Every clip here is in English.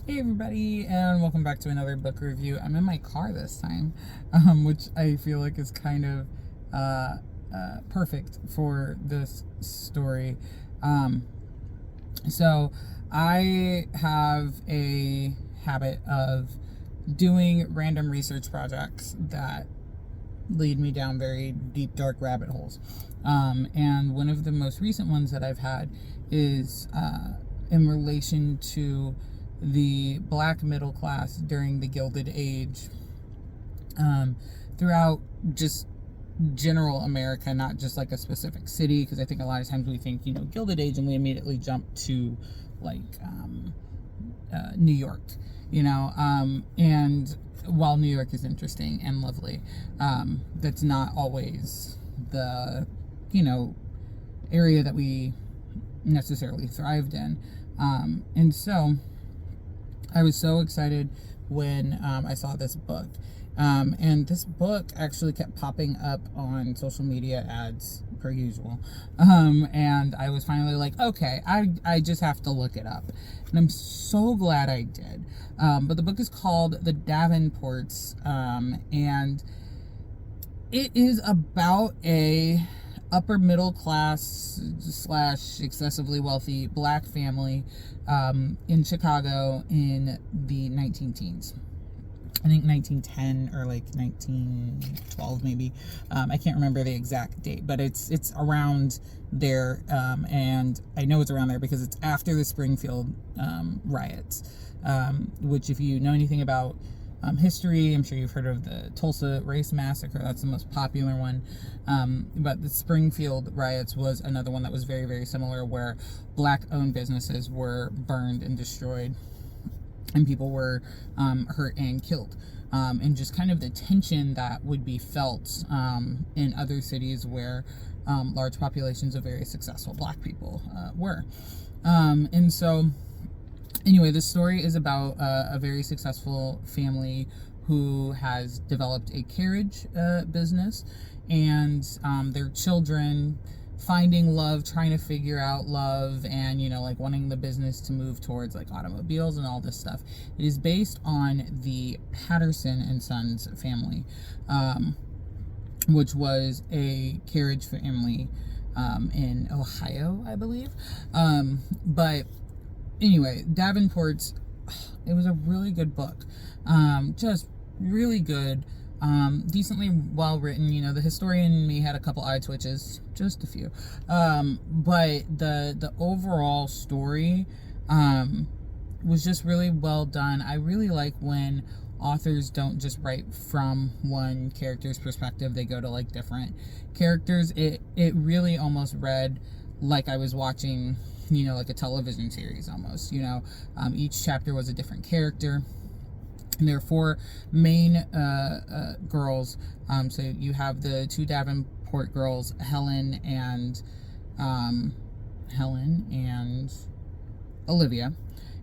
Hey everybody, and welcome back to another book review. I'm in my car this time, which I feel like is kind of perfect for this story. So I have a habit of doing random research projects that lead me down very deep, dark rabbit holes. And one of the most recent ones that I've had is in relation to the black middle class during the Gilded Age, throughout just general America, not just like a specific city, because I think a lot of times we think, Gilded Age, and we immediately jump to like New York, and while New York is interesting and lovely, that's not always the, area that we necessarily thrived in. And so I was so excited when I saw this book. And this book actually kept popping up on social media ads per usual. And I was finally like, okay, I just have to look it up. And I'm so glad I did. But the book is called The Davenports. And it is about a upper middle class / excessively wealthy black family in Chicago in the 19 teens. I think 1910 or like 1912 maybe. I can't remember the exact date, but it's around there, and I know it's around there because it's after the Springfield riots, which, if you know anything about history, I'm sure you've heard of the Tulsa Race Massacre. That's the most popular one. But the Springfield riots was another one that was very, very similar, where black-owned businesses were burned and destroyed, and people were hurt and killed. And just kind of the tension that would be felt in other cities where large populations of very successful black people were. And so, anyway, this story is about a very successful family who has developed a carriage business, and their children finding love, trying to figure out love, and like wanting the business to move towards like automobiles and all this stuff. It is based on the Patterson and Sons family, which was a carriage family in Ohio, I believe. But anyway, Davenports, it was a really good book. Just really good. Decently well written. The historian in me had a couple eye twitches, just a few. But the overall story was just really well done. I really like when authors don't just write from one character's perspective. They go to like different characters. It really almost read like I was watching, like a television series almost. Each chapter was a different character. And there are four main girls. So you have the two Davenport girls, Helen and Olivia,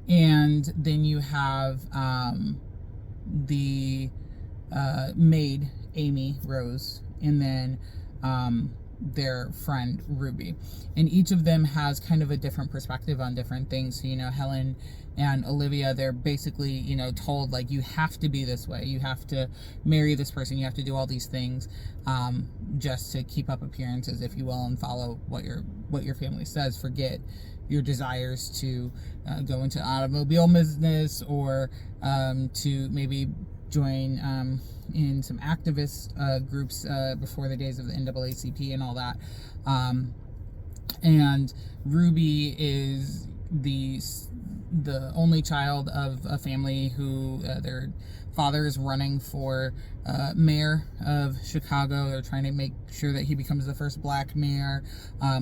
and then you have the maid, Amy Rose, and then their friend Ruby. And each of them has kind of a different perspective on different things. So, Helen and Olivia, they're basically, told like, you have to be this way, you have to marry this person, you have to do all these things just to keep up appearances, if you will, and follow what your family says. Forget your desires to go into automobile business, or to maybe join in some activist groups before the days of the NAACP and all that. And Ruby is the only child of a family who their father is running for mayor of Chicago. They're trying to make sure that he becomes the first black mayor,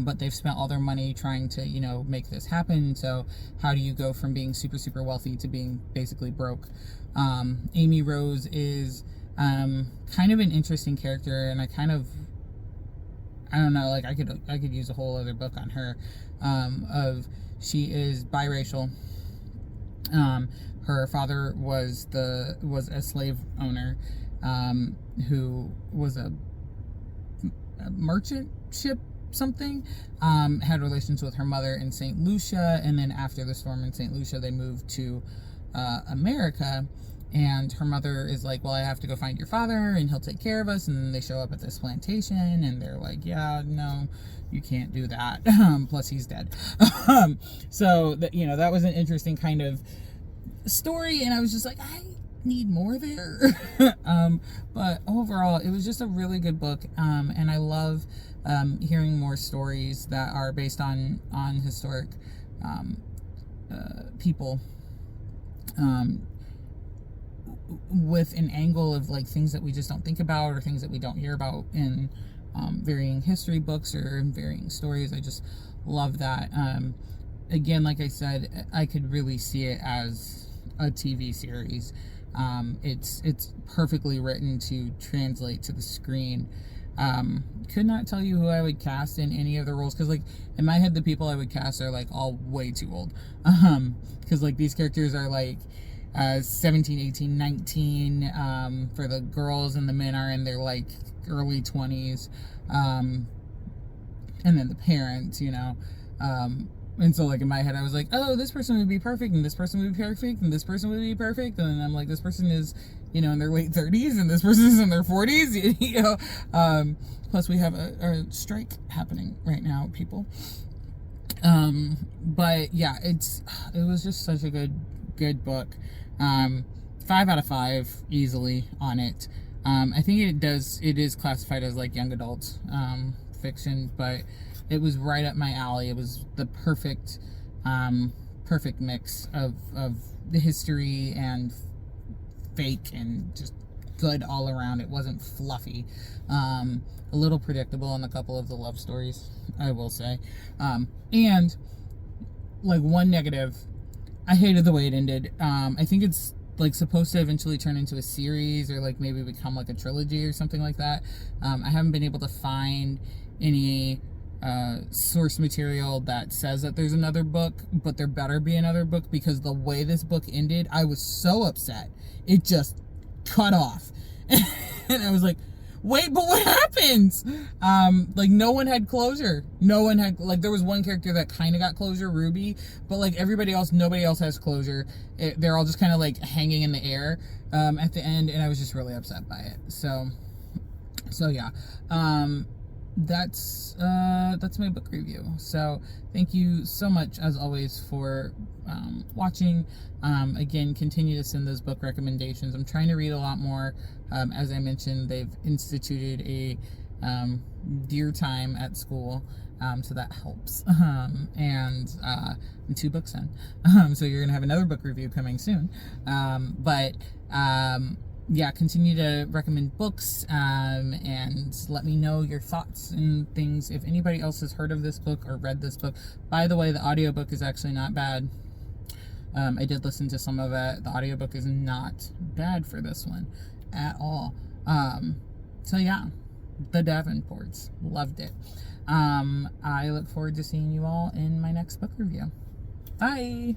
but they've spent all their money trying to make this happen. So how do you go from being super, super wealthy to being basically broke? Amy Rose is kind of an interesting character, and I don't know, like I could use a whole other book on her. She is biracial. Her father was a slave owner, who was a merchant ship something, had relations with her mother in St. Lucia, and then after the storm in St. Lucia, they moved to America. And her mother is like, well, I have to go find your father and he'll take care of us. And then they show up at this plantation and they're like, yeah, no, you can't do that. Plus he's dead. So that, you know, that was an interesting kind of story. And I was just like, I need more there. But overall, it was just a really good book. And I love hearing more stories that are based on historic people. With an angle of like things that we just don't think about or things that we don't hear about in varying history books or in varying stories. I just love that. Again, like I said, I could really see it as a TV series. It's perfectly written to translate to the screen. Could not tell you who I would cast in any of the roles, because like in my head the people I would cast are like all way too old, because like these characters are like 17, 18, 19 for the girls, and the men are in their like early 20s, and then the parents, you know, and so like in my head I was like, oh, this person would be perfect, and this person would be perfect, and this person would be perfect, and then I'm like, this person is, you know, in their late 30s, and this person is in their 40s, you know. Plus we have a strike happening right now, people. But yeah, it was just such a good book. 5 out of 5 easily on it. I think it is classified as like young adult fiction, but it was right up my alley. It was the perfect mix of the history and fake and just good all around. It wasn't fluffy. A little predictable on a couple of the love stories, I will say. And like one negative, I hated the way it ended. I think it's like supposed to eventually turn into a series or like maybe become like a trilogy or something like that. I haven't been able to find any source material that says that there's another book, but there better be another book, because the way this book ended, I was so upset. It just cut off. And I was like, wait, but what happens? Like no one had closure. No one had, like, there was one character that kind of got closure, Ruby, but like everybody else, nobody else has closure. They're all just kind of like hanging in the air at the end, and I was just really upset by it. So yeah. That's my book review. So thank you so much as always for watching. Again, continue to send those book recommendations. I'm trying to read a lot more. As I mentioned, they've instituted a deer time at school, so that helps. And I'm 2 books in, so you're gonna have another book review coming soon. Yeah, continue to recommend books, and let me know your thoughts and things. If anybody else has heard of this book or read this book, by the way, the audiobook is actually not bad. I did listen to some of it. The audiobook is not bad for this one at all. So yeah, the Davenports, loved it. I look forward to seeing you all in my next book review. Bye!